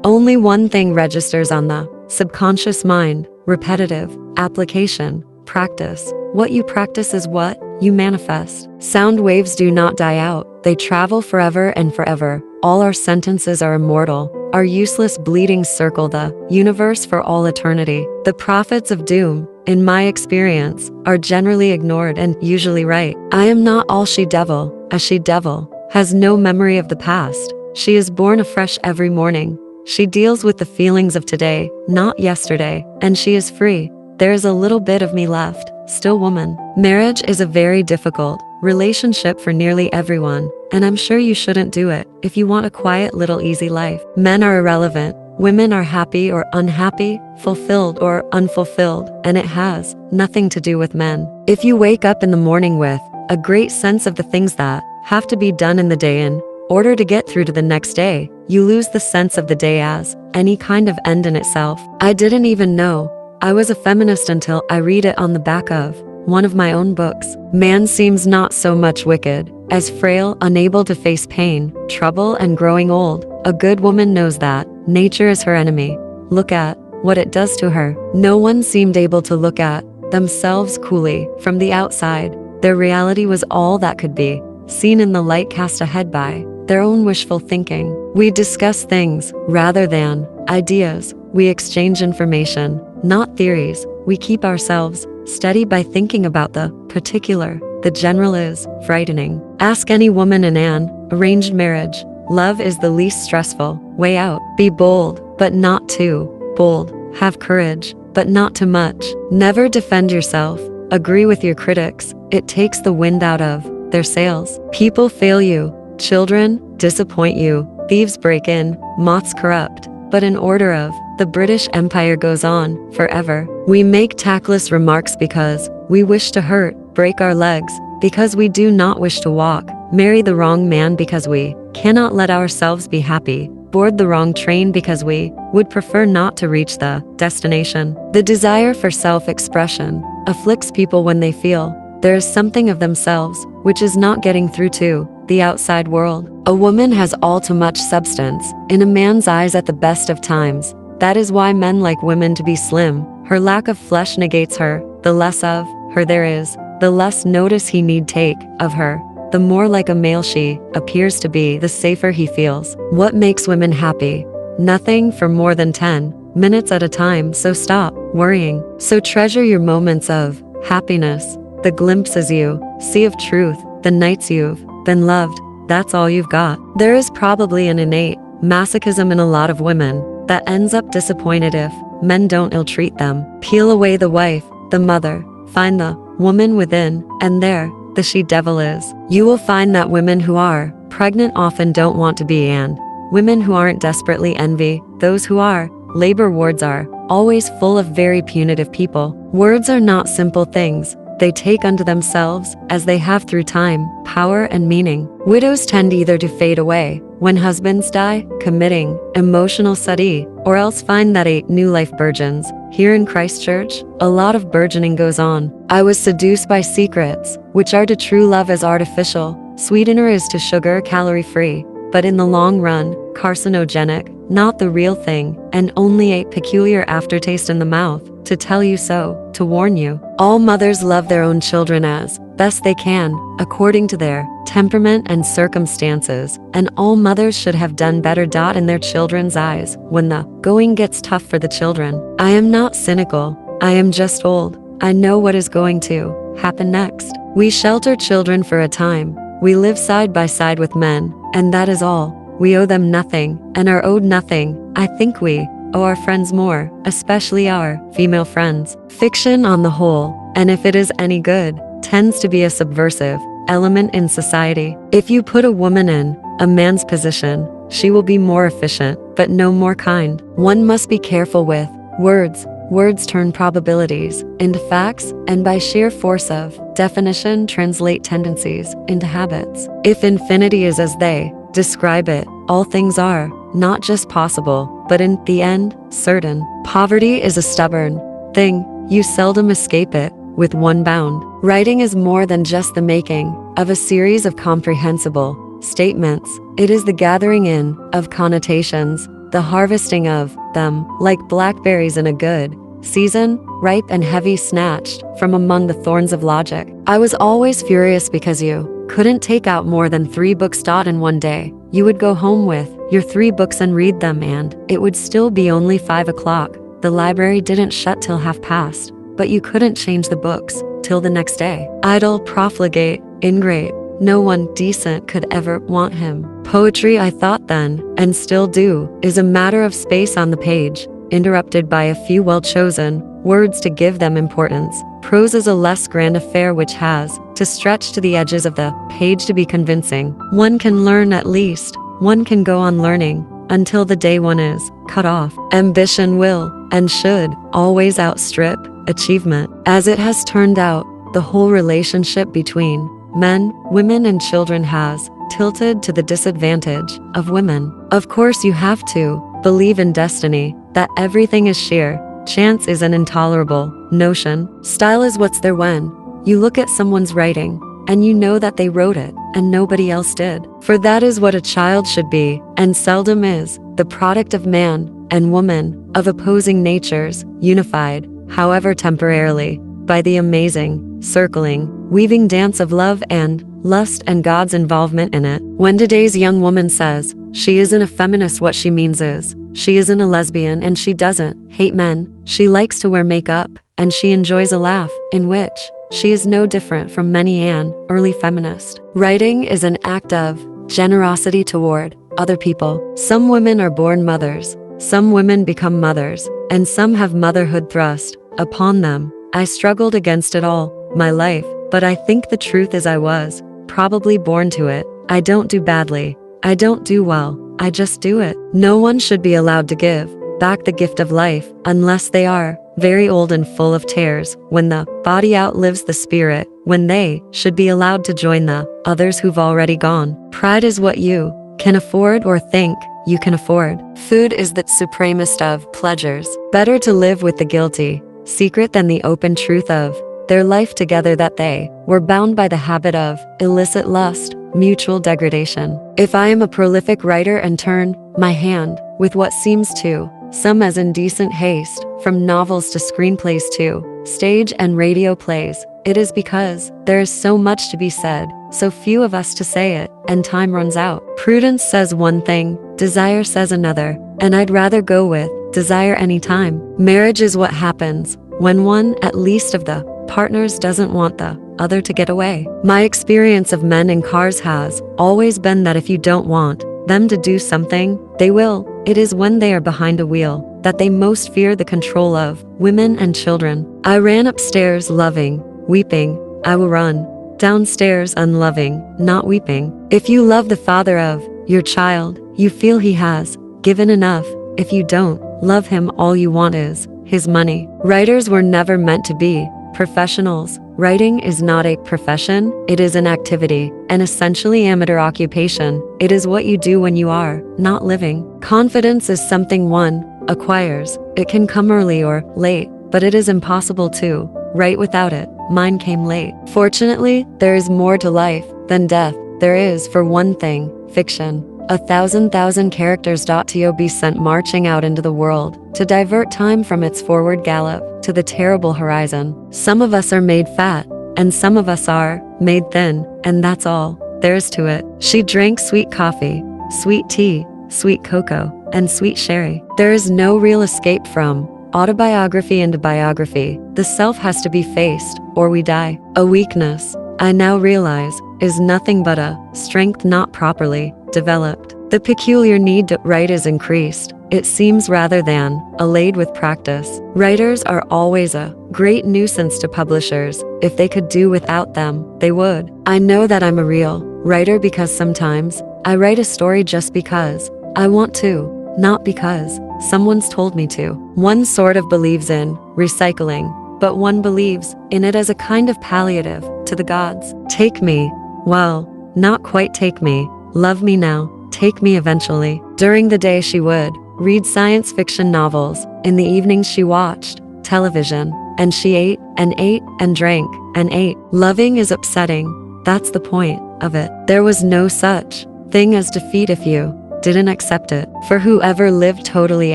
Only one thing registers on the subconscious mind: repetitive application, practice. What you practice is what you manifest. Sound waves do not die out. They travel forever and forever. All our sentences are immortal. Our useless bleedings circle the universe for all eternity. The prophets of doom, in my experience, are generally ignored and usually right. I am not all she-devil. A she-devil has no memory of the past. She is born afresh every morning. She deals with the feelings of today, not yesterday, and she is free. There is a little bit of me left, still woman. Marriage is a very difficult relationship for nearly everyone, and I'm sure you shouldn't do it if you want a quiet little easy life. Men are irrelevant. Women are happy or unhappy, fulfilled or unfulfilled, and it has nothing to do with men. If you wake up in the morning with a great sense of the things that have to be done in the day in order to get through to the next day, you lose the sense of the day as any kind of end in itself. I didn't even know I was a feminist until I read it on the back of one of my own books. Man seems not so much wicked as frail, unable to face pain, trouble, and growing old. A good woman knows that nature is her enemy. Look at what it does to her. No one seemed able to look at themselves coolly from the outside. Their reality was all that could be seen in the light cast ahead by their own wishful thinking. We discuss things rather than ideas. We exchange information, not theories. We keep ourselves steady by thinking about the particular. The general is frightening. Ask any woman in an arranged marriage. Love is the least stressful way out. Be bold, but not too bold. Have courage, but not too much. Never defend yourself. Agree with your critics. It takes the wind out of their sails. People fail you. Children disappoint you. Thieves break in. Moths corrupt. But in order of the British Empire goes on forever. We make tactless remarks because we wish to hurt, break our legs because we do not wish to walk, marry the wrong man because we cannot let ourselves be happy, board the wrong train because we would prefer not to reach the destination. The desire for self-expression afflicts people when they feel there is something of themselves which is not getting through to the outside world. A woman has all too much substance in a man's eyes at the best of times. That is why men like women to be slim. Her lack of flesh negates her. The less of her there is, the less notice he need take of her. The more like a male she appears to be, the safer he feels. What makes women happy? Nothing for more than 10 minutes at a time, so stop worrying. So treasure your moments of happiness, the glimpses you see of truth, the nights you've been loved. That's all you've got. There is probably an innate masochism in a lot of women that ends up disappointed if men don't ill-treat them. Peel away the wife, the mother, find the woman within, and there the she-devil is. You will find that women who are pregnant often don't want to be, and women who aren't desperately envy those who are. Labor wards are always full of very punitive people. Words are not simple things. They take unto themselves, as they have through time, power and meaning. Widows tend either to fade away when husbands die, committing emotional sati, or else find that a new life burgeons. Here in Christchurch, a lot of burgeoning goes on. I was seduced by secrets, which are to true love as artificial. Sweetener is to sugar, calorie-free, but in the long run, carcinogenic, not the real thing, and only a peculiar aftertaste in the mouth, to tell you so, to warn you. All mothers love their own children as best they can, according to their temperament and circumstances, and all mothers should have done better. In their children's eyes, when the going gets tough for the children. I am not cynical. I am just old. I know what is going to happen next. We shelter children for a time. We live side by side with men, and that is all. We owe them nothing, and are owed nothing. I think we owe our friends more, especially our female friends. Fiction on the whole, and if it is any good, tends to be a subversive element in society. If you put a woman in a man's position, she will be more efficient, but no more kind. One must be careful with words. Words turn probabilities into facts, and by sheer force of definition translate tendencies into habits. If infinity is as they describe it, all things are not just possible, but in the end, certain. Poverty is a stubborn thing. You seldom escape it with one bound. Writing is more than just the making of a series of comprehensible statements. It is the gathering in of connotations, the harvesting of them, like blackberries in a good season, ripe and heavy snatched from among the thorns of logic. I was always furious because you couldn't take out more than 3 books in one day. You would go home with your 3 books and read them, and it would still be only 5 o'clock. The library didn't shut till past, but you couldn't change the books till the next day. Idle, profligate, ingrate, no one decent could ever want him. Poetry, I thought then, and still do, is a matter of space on the page, interrupted by a few well-chosen words to give them importance. Prose is a less grand affair which has to stretch to the edges of the page to be convincing. One can learn at least, one can go on learning, until the day one is cut off. Ambition will, and should, always outstrip achievement. As it has turned out, the whole relationship between men, women, and children has tilted to the disadvantage of women. Of course, you have to believe in destiny, that everything is sheer chance is an intolerable notion. Style is what's there when you look at someone's writing and you know that they wrote it and nobody else did. For that is what a child should be, and seldom is, the product of man and woman, of opposing natures, unified, however temporarily, by the amazing, circling, weaving dance of love and lust and God's involvement in it. When today's young woman says she isn't a feminist, what she means is she isn't a lesbian and she doesn't hate men. She likes to wear makeup and she enjoys a laugh, in which she is no different from many an early feminist. Writing is an act of generosity toward other people. Some women are born mothers, some women become mothers, and some have motherhood thrust upon them. I struggled against it all my life, but I think the truth is I was probably born to it. I don't do badly. I don't do well. I just do it. No one should be allowed to give back the gift of life unless they are very old and full of tears, when the body outlives the spirit, when they should be allowed to join the others who've already gone. Pride is what you can afford or think you can afford. Food is the supremest of pleasures. Better to live with the guilty secret than the open truth of their life together, that they were bound by the habit of illicit lust, mutual degradation. If I am a prolific writer and turn my hand, with what seems to some as indecent haste, from novels to screenplays to stage and radio plays, it is because there is so much to be said, so few of us to say it, and time runs out. Prudence says one thing, desire says another, and I'd rather go with desire any time. Marriage is what happens when one, at least of the partners, doesn't want the other to get away. My experience of men in cars has always been that if you don't want them to do something, they will. It is when they are behind a wheel that they most fear the control of women and children. I ran upstairs loving, weeping. I will run downstairs unloving, not weeping. If you love the father of your child, you feel he has given enough. If you don't love him, all you want is his money. Writers were never meant to be professionals. Writing is not a profession, it is an activity, an essentially amateur occupation. It is what you do when you are not living. Confidence is something one acquires. It can come early or late, but it is impossible to write without it. Mine came late. Fortunately, there is more to life than death. There is, for one thing, fiction. 1,000 characters to be sent marching out into the world to divert time from its forward gallop to the terrible horizon. Some of us are made fat, and some of us are made thin, and that's all there is to it. She drank sweet coffee, sweet tea, sweet cocoa, and sweet sherry. There is no real escape from autobiography into biography. The self has to be faced, or we die. A weakness, I now realize, is nothing but a strength not properly developed. The peculiar need to write is increased, it seems, rather than allayed with practice. Writers are always a great nuisance to publishers. If they could do without them, they would. I know that I'm a real writer because sometimes I write a story just because I want to, not because someone's told me to. One sort of believes in recycling, but one believes in it as a kind of palliative to the gods. Take me, well, not quite take me. Love me now, take me eventually. During the day she would read science fiction novels. In the evenings she watched television. And she ate and ate and drank and ate. Loving is upsetting. That's the point of it. There was no such thing as defeat if you didn't accept it. For whoever lived totally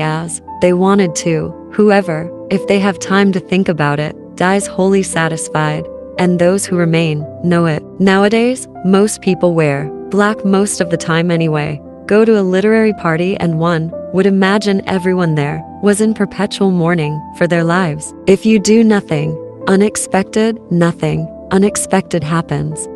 as they wanted to, whoever, if they have time to think about it, dies wholly satisfied, and those who remain know it. Nowadays, most people wear black most of the time anyway. Go to a literary party and one would imagine everyone there was in perpetual mourning for their lives. If you do nothing unexpected happens.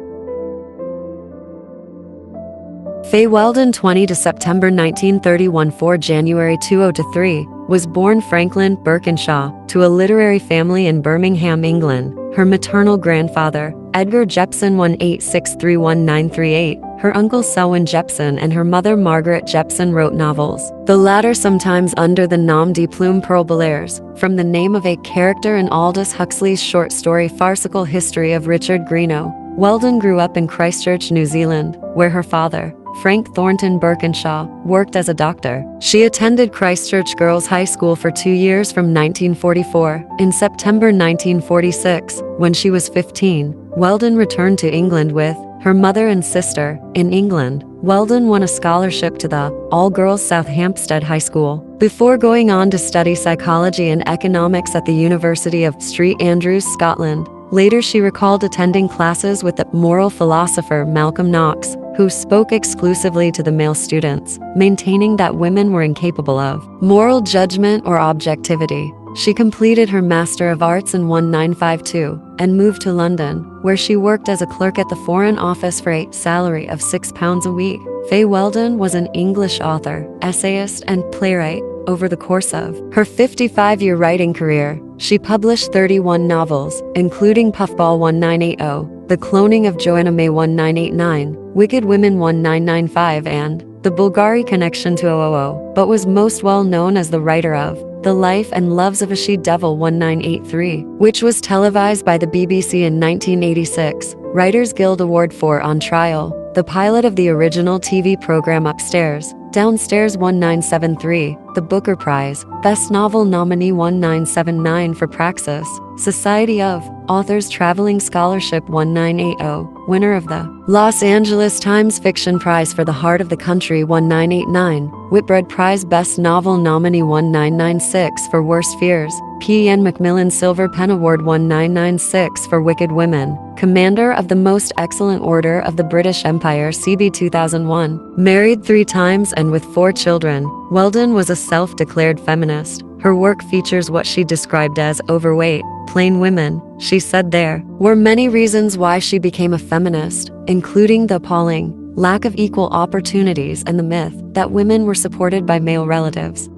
Fayweldon, 20 to September 1931, 4 January 2003, was born Franklin Birkinshaw to a literary family in Birmingham, England. Her maternal grandfather, Edgar Jepson 186311938, her uncle Selwyn Jepson and her mother Margaret Jepson wrote novels, the latter sometimes under the nom de plume Pearl Bellairs, from the name of a character in Aldous Huxley's short story Farcical History of Richard Greenough. Weldon grew up in Christchurch, New Zealand, where her father, Frank Thornton Birkinshaw, worked as a doctor. She attended Christchurch Girls' High School for 2 years from 1944. In September 1946, when she was 15, Weldon returned to England with her mother and sister. In England, Weldon won a scholarship to the all-girls South Hampstead High School, before going on to study psychology and economics at the University of St Andrews, Scotland. Later, she recalled attending classes with the moral philosopher Malcolm Knox, who spoke exclusively to the male students, maintaining that women were incapable of moral judgment or objectivity. She completed her Master of Arts in 1952 and moved to London, where she worked as a clerk at the Foreign Office for a salary of £6 a week. Fay Weldon was an English author, essayist, and playwright. Over the course of her 55-year writing career, she published 31 novels, including Puffball 1980, The Cloning of Joanna May 1989, Wicked Women 1995, and The Bulgari Connection 2000, but was most well known as the writer of The Life and Loves of a She-Devil 1983, which was televised by the BBC in 1986, Writers Guild Award for On Trial, the pilot of the original TV program Upstairs, Downstairs 1973, the Booker Prize, Best Novel nominee 1979 for Praxis, Society of Authors Traveling Scholarship 1980, winner of the Los Angeles Times Fiction Prize for The Heart of the Country 1989, Whitbread Prize Best Novel nominee 1996 for Worst Fears, P. N. Macmillan Silver Pen Award 1996 for Wicked Women, Commander of the Most Excellent Order of the British Empire CB 2001, married 3 times and with 4 children. Weldon was a self-declared feminist. Her work features what she described as overweight, plain women. She said there were many reasons why she became a feminist, including the appalling lack of equal opportunities and the myth that women were supported by male relatives.